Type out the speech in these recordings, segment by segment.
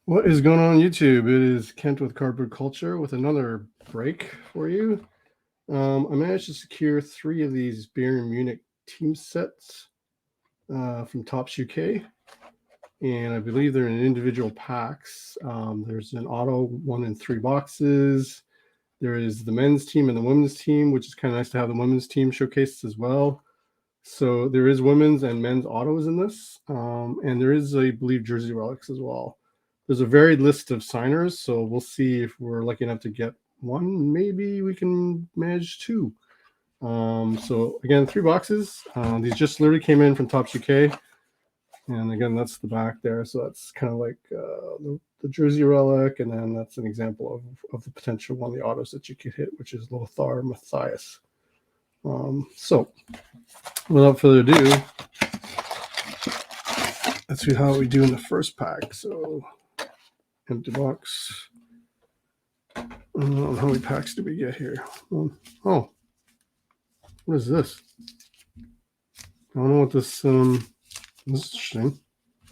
What is going on YouTube? It is Kent with Cardboard Culture with another break for you. I managed to secure 3 of these Bayern Munich team sets from Topps UK, and I believe they're in individual packs. There's an auto 1 in 3 boxes. There is the men's team and the women's team, which is kind of nice to have the women's team showcased as well. So there is women's and men's autos in this, and there is, I believe, jersey relics as well. There's a varied list of signers, so we'll see if we're lucky enough to get one. Maybe we can manage 2. So again, 3 boxes. These just literally came in from Topps UK, and again, that's the back there. So that's kind of like the jersey relic, and then that's an example of the potential one of the autos that you could hit, which is Lothar Matthäus. So without further ado, let's see how we do in the first pack. So empty box. How many packs do we get here? Oh, what is this? I don't know what this is interesting.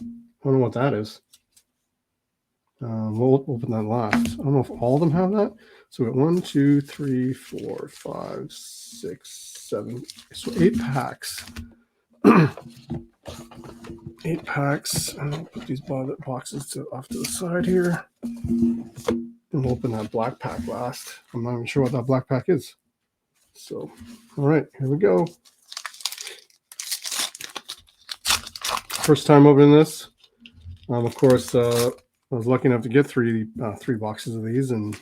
I don't know what that is. We'll open that last. I don't know if all of them have that. So we got 1, 2, 3, 4, 5, 6, 7. So 8 packs. 8 packs. I'll put these boxes off to the side here. And we'll open that black pack last. I'm not even sure what that black pack is. So, all right, here we go. First time opening this. Of course, I was lucky enough to get three boxes of these, and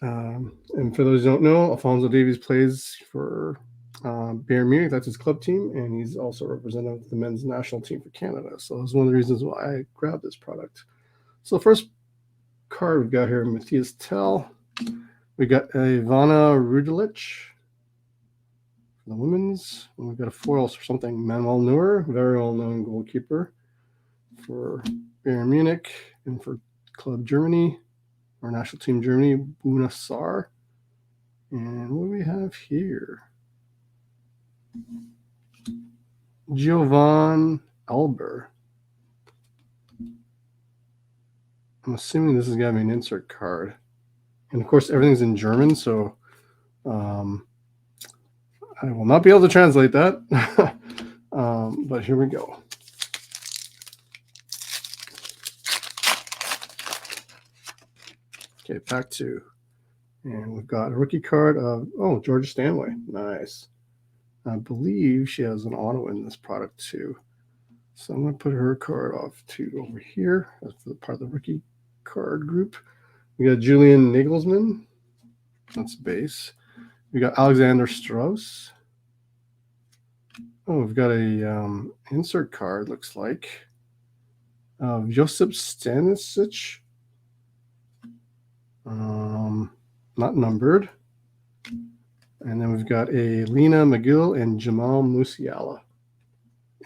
for those who don't know, Alphonso Davies plays for Bayern Munich. That's his club team, and he's also representative of the men's national team for Canada. So that's one of the reasons why I grabbed this product. So the first card we've got here, Matthias Tell. We got Ivana Rudelich for the women's. And we've got a foil for something. Manuel Neuer, very well-known goalkeeper for Bayern Munich and for Club Germany, our national team Germany, Buna Sar. And what do we have here? Giovan Alber. I'm assuming this is going to be an insert card. And of course, everything's in German, so I will not be able to translate that. But here we go. Okay, pack 2. And we've got a rookie card of, Georgia Stanway. Nice. I believe she has an auto in this product too. So I'm going to put her card off to over here as part of the rookie card group. We got Julian Nagelsmann. That's base. We got Alexander Strauss. Oh, we've got a insert card, looks like. Josip Stanisic. Not numbered. And then we've got a Lena McGill and Jamal Musiala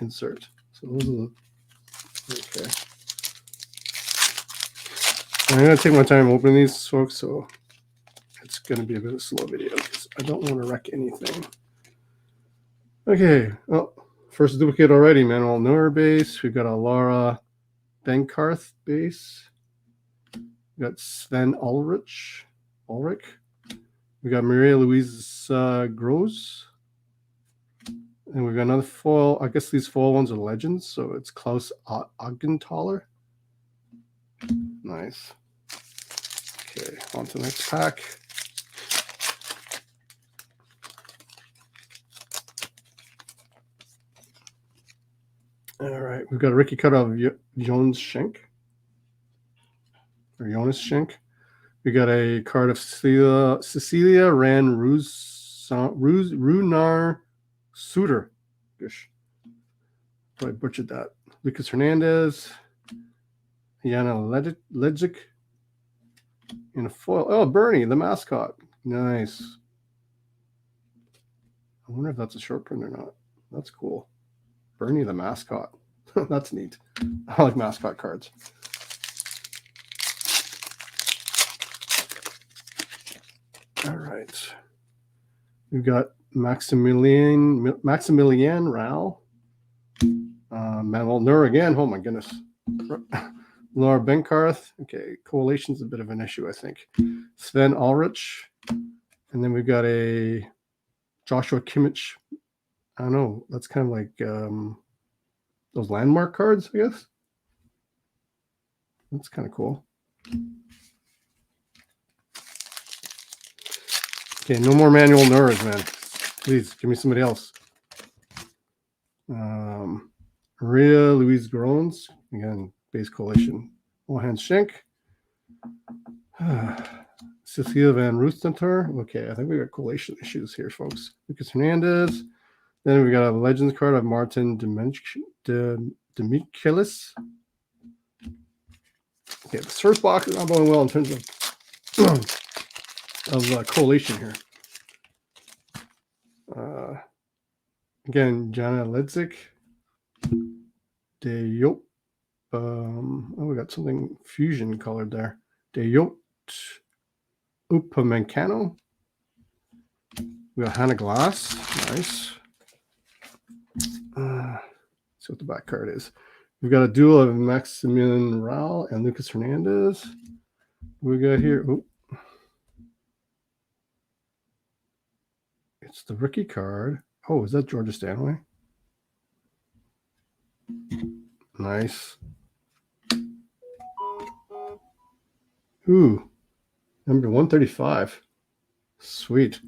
insert. So those are the... Okay. I'm going to take my time opening these, folks, so it's going to be a bit of a slow video because I don't want to wreck anything. Okay, well, first duplicate already, Manuel Neuer base. We've got a Laura Benkarth base. We've got Sven Ulrich. We got Maria Louise Gross. And we've got another foil. I guess these foil ones are legends, so it's Klaus Augenthaler. Nice. Okay, on to the next pack. All right, we've got a rookie cut of Jonas Schenk. We got a card of Cecilia Ran Runar Suter. Gosh, I butchered that. Lucas Hernandez. Yana Ledzik. In a foil. Oh, Bernie, the mascot. Nice. I wonder if that's a short print or not. That's cool. Bernie, the mascot. That's neat. I like mascot cards. All right. We've got Maximilian Rao. Manuel Neuer again. Oh, my goodness. Laura Benkarth. Okay, coalition's a bit of an issue, I think. Sven Ulrich. And then we've got a Joshua Kimmich. I don't know. That's kind of like those landmark cards, I guess. That's kind of cool. Okay, no more manual nerds, man. Please, give me somebody else. Maria Louise Groans. Again, base coalition. Johan Schenk. Cecilia Van Roostentor. Okay, I think we got collation issues here, folks. Lucas Hernandez. Then we got a Legends card of Martin Demichelis. Okay, this first box is not going well in terms of collation here. Again, Jana Ledzik. Deyop. We got something fusion colored there. Deyot Upamencano. We got Hannah Glass. Nice. See what the back card is. We've got a duel of Maximilian Raul and Lucas Hernandez. We got here. Oh, it's the rookie card. Oh, is that Georgia Stanley? Nice. Ooh, number 135. Sweet.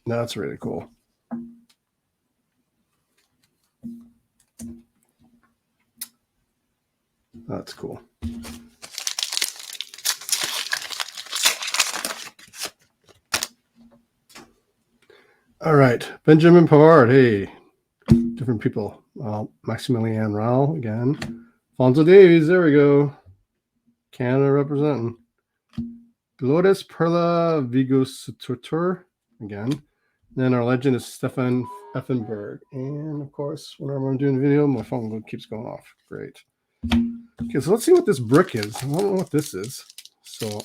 That's really cool. That's cool. All right, Benjamin Pavard. Hey, different people. Maximilian Raul again. Fonzo Davies. There we go. Canada representing. Dolores Perla Vigos again. Then our legend is Stefan Effenberg. And of course, whenever I'm doing a video, my phone keeps going off. Great. Okay, so let's see what this brick is. I don't know what this is. So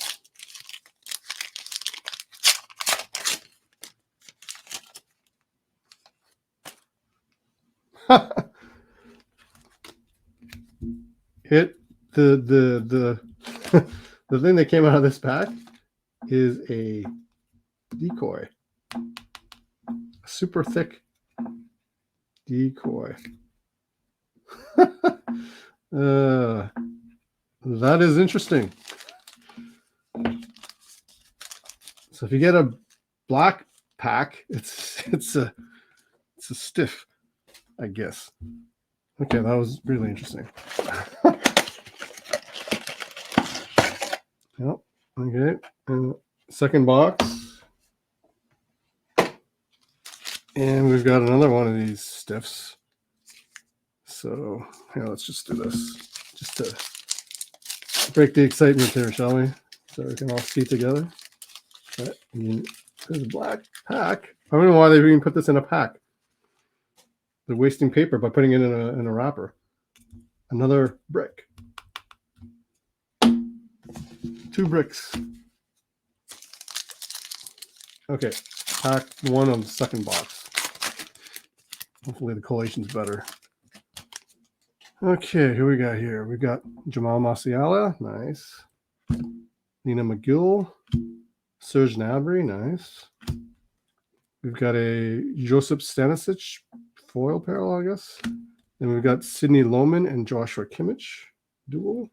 the the thing that came out of this pack is a decoy. A super thick decoy. That is interesting. So if you get a black pack, it's a stiff, I guess. Okay, that was really interesting. Yep. Okay. And second box. And we've got another one of these stiffs. So yeah, let's just do this. Just to break the excitement here, shall we? So we can all see together. Right. There's a black pack. I don't know why they even put this in a pack. They're wasting paper by putting it in a wrapper. Another brick. 2 bricks. Okay, pack 1 of the second box. Hopefully the collation's better. Okay, who we got here? We got Jamal Masiala, nice. Nina McGill, Serge Gnabry, nice. We've got a Josip Stanisic foil parallel, I guess. And we've got Sidney Lohman and Joshua Kimmich duel.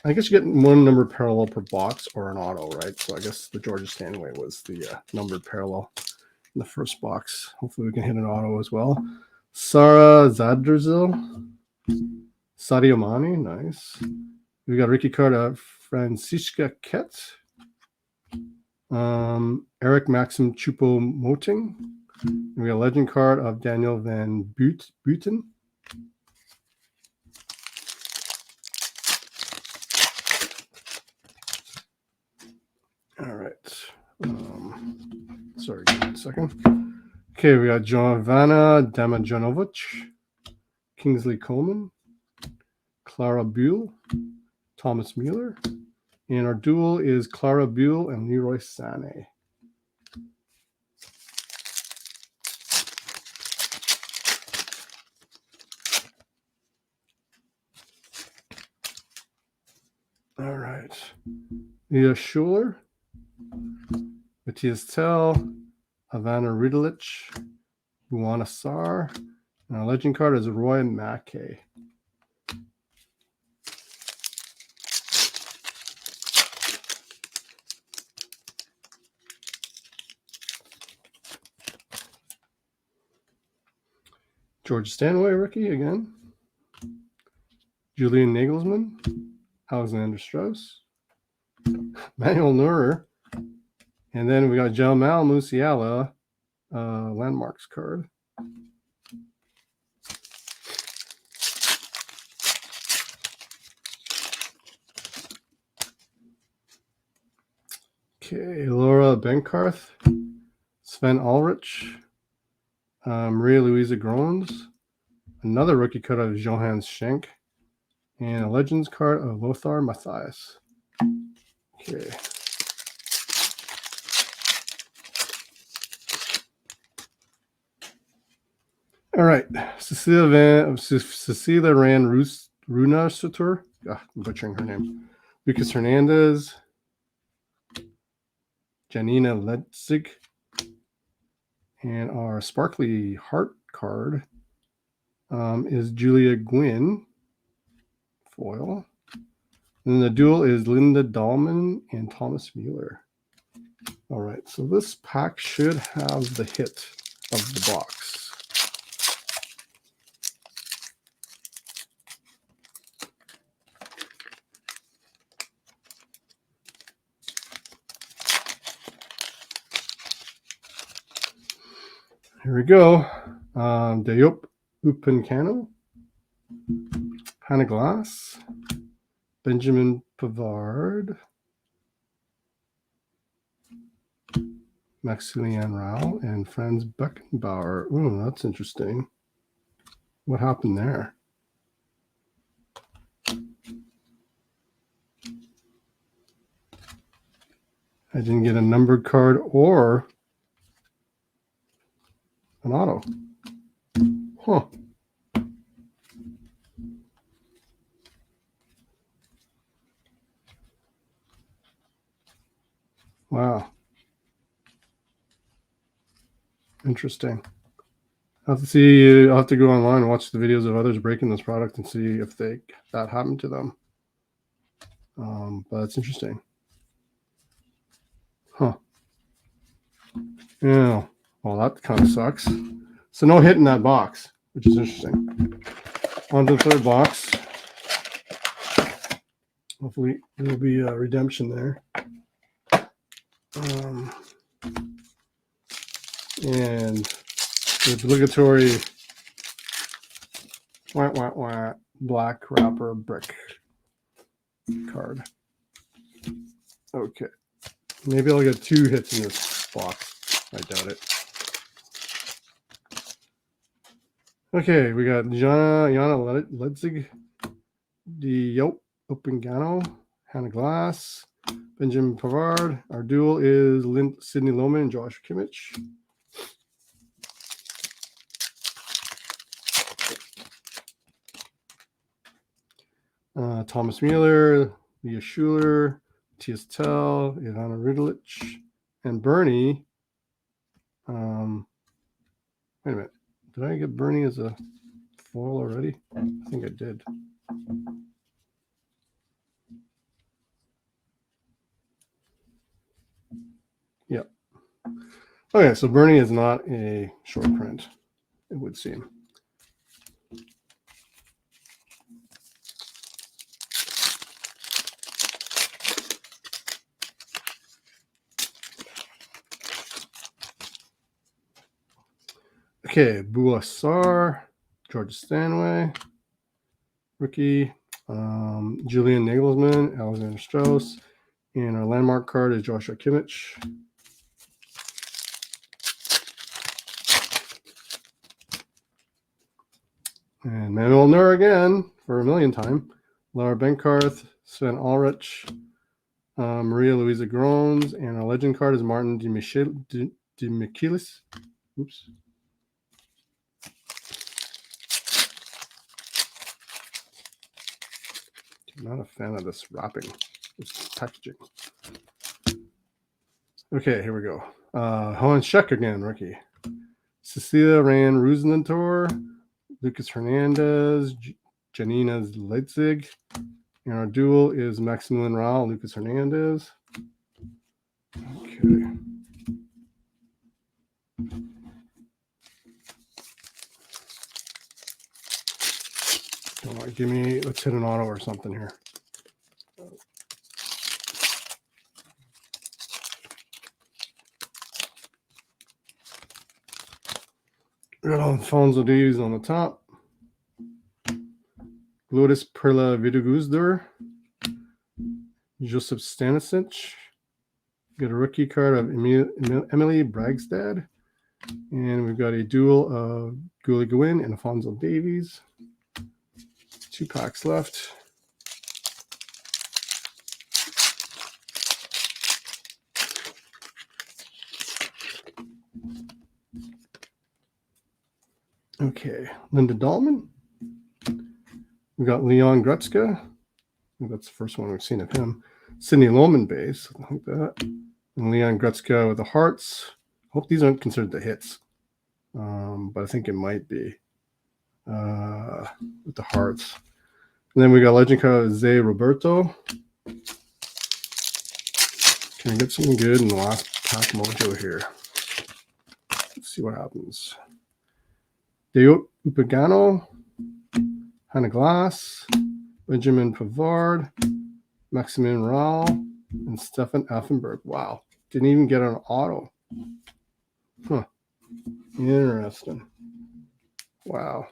I guess you get 1 numbered parallel per box or an auto, right? So I guess the Georgia Stanley was the numbered parallel in the first box. Hopefully we can hit an auto as well. Sara Zadrzil, Sadio Mane, nice. We got Ricky Carter, Francisca Kett, Eric Maxim Choupo-Moting. We got a legend card of Daniel Van Buiten. All right. Sorry, give me a second. Okay, we got Giovanna Damajanovic, Kingsley Coleman, Clara Buell, Thomas Mueller. And our dual is Clara Buell and Leroy Sané. All right. Leah Schuler, Matthias Tell, Ivana Ridlich, Buana Sar, and our legend card is Roy Mackay. George Stanway rookie again. Julian Nagelsmann, Alexander Strauss, Manuel Neuer, and then we got Jamal Musiala, landmarks card. Okay, Laura Benkarth, Sven Ulrich, Maria Louisa Groens, another rookie card of Johann Schenk, and a Legends card of Lothar Matthäus. Okay. All right, Cecilia Ran Runasutur. I'm butchering her name. Lucas Hernandez, Janina Letzig, and our sparkly heart card is Julia Gwynn, foil. And the dual is Linda Dahlman and Thomas Mueller. All right, so this pack should have the hit of the box. Here we go. Diop Upamecano, Hannah Glass, Benjamin Pavard, Maximilian Rao, and Franz Beckenbauer. Ooh, that's interesting. What happened there? I didn't get a numbered card or an auto. Huh. Wow. Interesting. I'll have to see. I'll have to go online and watch the videos of others breaking this product and see if that happened to them. But it's interesting. Huh. Yeah. Well, that kind of sucks. So no hit in that box, which is interesting. On to the third box. Hopefully there will be a redemption there. And the obligatory black wrapper brick card. Okay. Maybe I'll get 2 hits in this box. I doubt it. Okay, we got Jana Ledzig, Diop Upamecano, Hannah Glass, Benjamin Pavard. Our dual is Sidney Lohman and Josh Kimmich. Thomas Mueller, Leah Schuler, Matthias Tell, Ivana Ridlich, and Bernie. Wait a minute. Did I get Bernie as a foil already? I think I did. Yep. Okay, so Bernie is not a short print, it would seem. Okay, Buasar, George Stanway, rookie, Julian Nagelsmann, Alexander Strauss, and our landmark card is Joshua Kimmich. And Manuel Neuer again, for a million time. Laura Benkarth, Sven Ulrich, Maria Luisa Grones, and our legend card is Martin de Michelis. Oops. I'm not a fan of this wrapping, this packaging. Okay, here we go. Hans Scheck again, rookie. Cecilia Ran Rusentor, Lucas Hernandez, Janina Leitzig, and our duel is Maximilian Rao, Lucas Hernandez. Okay. Come on, give me, let's hit an auto or something here. We got Alfonso Davies on the top. Lotus Perla Viduguzdur. Joseph Stanisic. Got a rookie card of Emily Bragstad. And we've got a duel of Guli Gwyn and Alfonso Davies. 2 packs left. Okay, Linda Dahlman. We got Leon Gretzka. I think that's the first one we've seen of him. Sidney Lohman base, like that. And Leon Gretzka with the hearts. Hope these aren't considered the hits, but I think it might be with the hearts. And then we got legend card Zé Roberto. Can we get something good in the last pack mojo here? Let's see what happens. Deo Upagano, Hannah Glass, Benjamin Pavard, Maximilian Rao, and Stefan Effenberg. Wow. Didn't even get an auto. Huh. Interesting. Wow.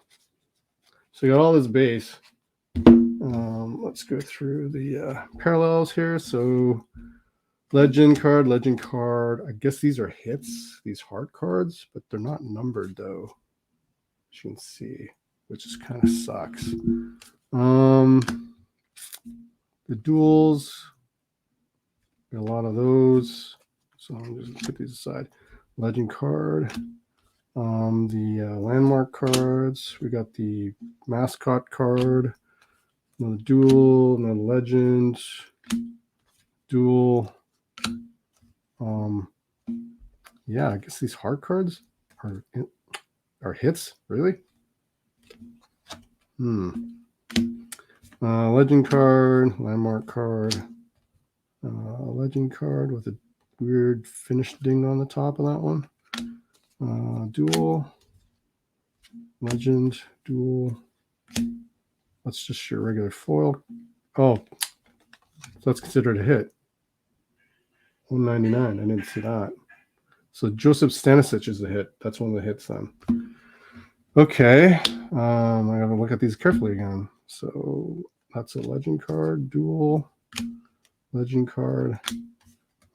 So you got all this base. Let's go through the parallels here. So legend card. I guess these are hits, these heart cards, but they're not numbered though. As you can see, which just kind of sucks. The duels, got a lot of those. So I'm just gonna put these aside. Legend card. The landmark cards. We got the mascot card. Another duel, another legend. Duel. Yeah, I guess these heart cards are hits, really? Legend card, landmark card, legend card with a weird finish ding on the top of that one. Duel, legend, duel. That's just your regular foil. Oh, so that's considered a hit. 199. I didn't see that. So Joseph Stanisic is a hit. That's one of the hits then. Okay. I gotta look at these carefully again. So that's a legend card, duel, legend card,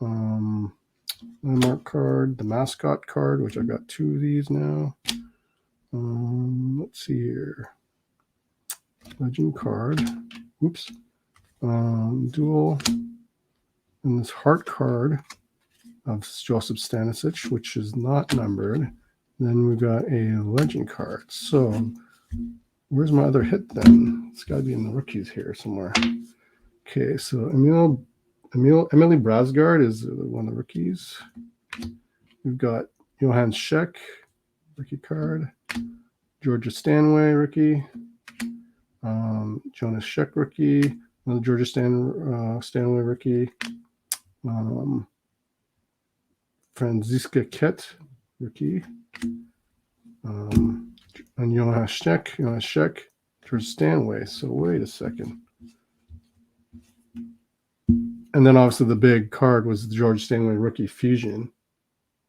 landmark card, the mascot card, which I've got 2 of these now. Let's see here. Legend card. Oops. Duel. And this heart card of Joseph Stanisic, which is not numbered. Then we've got a legend card. So where's my other hit then? It's got to be in the rookies here somewhere. Okay, so Emily Brasgard is one of the rookies. We've got Johan Scheck, rookie card. Georgia Stanway, rookie. Jonas Scheck, rookie. Another Georgia Stanway, rookie. Franziska Kett, rookie. And Jonas Scheck, Georgia Stanway. So wait a second. And then obviously the big card was the George Stanley rookie fusion,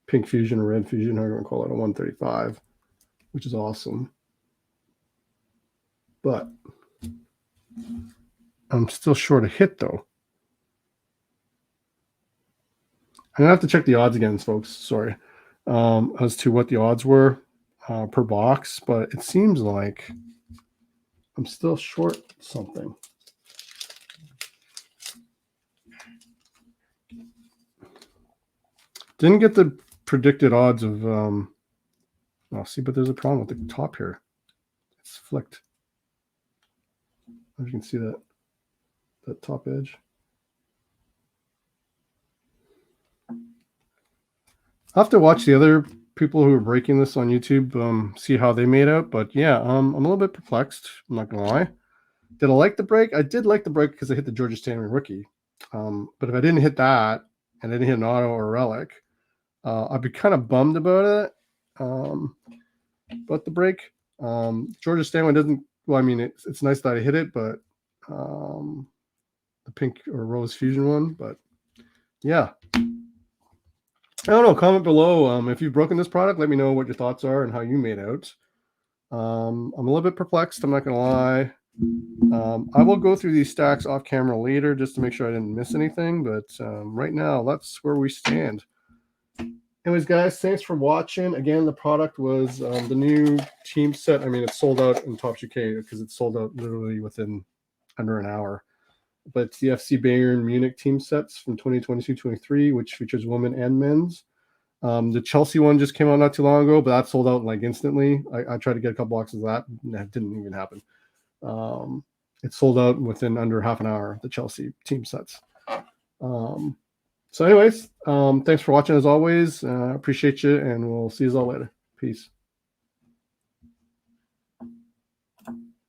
pink fusion or red fusion, however you want to call it, a 135, which is awesome. But I'm still short a hit though. I'm gonna have to check the odds again, folks. Sorry, as to what the odds were per box, but it seems like I'm still short something. Didn't get the predicted odds of, oh, see, but there's a problem with the top here. It's flicked. If you can see that top edge. I'll have to watch the other people who are breaking this on YouTube, see how they made out. But yeah, I'm a little bit perplexed. I'm not gonna lie. Did I like the break? I did like the break because I hit the Georgia Stanley rookie. But if I didn't hit that and I didn't hit an auto or a relic, I'd be kind of bummed about it. But the break, Georgia Stanley doesn't. Well, I mean, it's nice that I hit it, but the pink or rose fusion one. But yeah. I don't know. Comment below if you've broken this product. Let me know what your thoughts are and how you made out. I'm a little bit perplexed. I'm not going to lie. I will go through these stacks off camera later just to make sure I didn't miss anything. But right now, that's where we stand. Anyways, guys, thanks for watching. Again, the product was the new team set. I mean, it's sold out in Top UK because it's sold out literally within under an hour. But it's the FC Bayern Munich team sets from 2022-23, which features women and men's. The Chelsea one just came out not too long ago, but that sold out like instantly. I tried to get a couple boxes of that. That didn't even happen. It sold out within under half an hour, the Chelsea team sets. So anyways, thanks for watching as always. Appreciate you, and we'll see you all later. Peace.